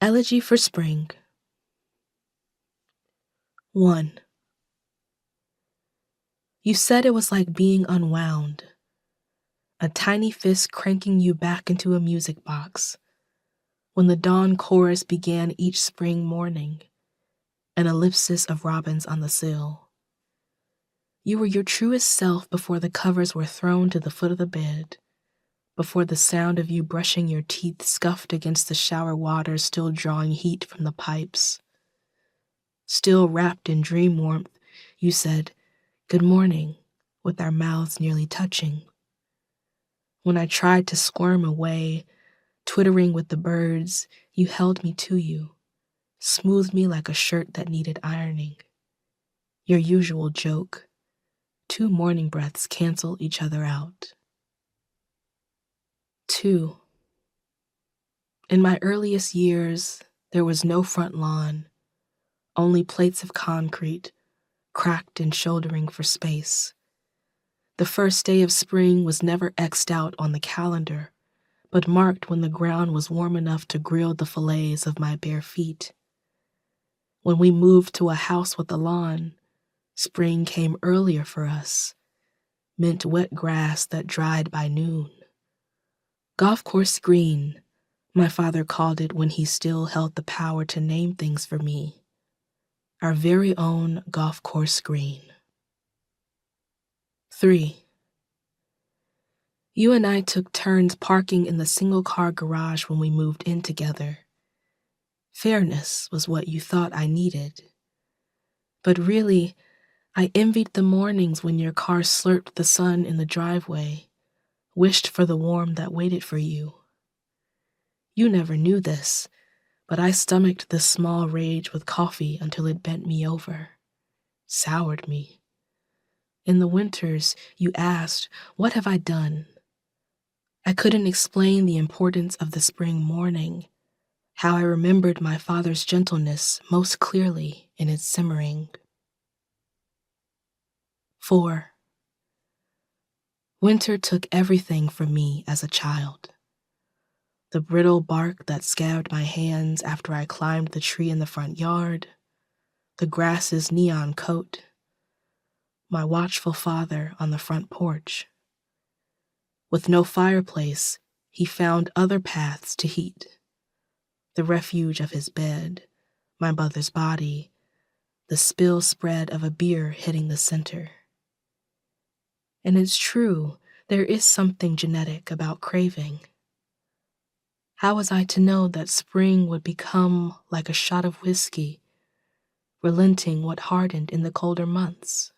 Elegy for Spring. 1. You said it was like being unwound, a tiny fist cranking you back into a music box, when the dawn chorus began each spring morning, an ellipsis of robins on the sill. You were your truest self before the covers were thrown to the foot of the bed, before the sound of you brushing your teeth scuffed against the shower water still drawing heat from the pipes. Still wrapped in dream warmth, you said, "Good morning," with our mouths nearly touching. When I tried to squirm away, twittering with the birds, you held me to you, smoothed me like a shirt that needed ironing. Your usual joke: 2 morning breaths cancel each other out. 2. In my earliest years, there was no front lawn, only plates of concrete, cracked and shouldering for space. The first day of spring was never X'd out on the calendar, but marked when the ground was warm enough to grill the fillets of my bare feet. When we moved to a house with a lawn, spring came earlier for us, meant wet grass that dried by noon. Golf course green, my father called it when he still held the power to name things for me. Our very own golf course green. 3. You and I took turns parking in the single-car garage when we moved in together. Fairness was what you thought I needed. But really, I envied the mornings when your car slurped the sun in the driveway, wished for the warmth that waited for you. You never knew this, but I stomached this small rage with coffee until it bent me over, soured me. In the winters, you asked, "What have I done?" I couldn't explain the importance of the spring morning, how I remembered my father's gentleness most clearly in its simmering. 4. Winter took everything from me as a child. The brittle bark that scabbed my hands after I climbed the tree in the front yard, the grass's neon coat, my watchful father on the front porch. With no fireplace, he found other paths to heat. The refuge of his bed, my mother's body, the spill spread of a beer hitting the center. And it's true, there is something genetic about craving. How was I to know that spring would become like a shot of whiskey, relenting what hardened in the colder months?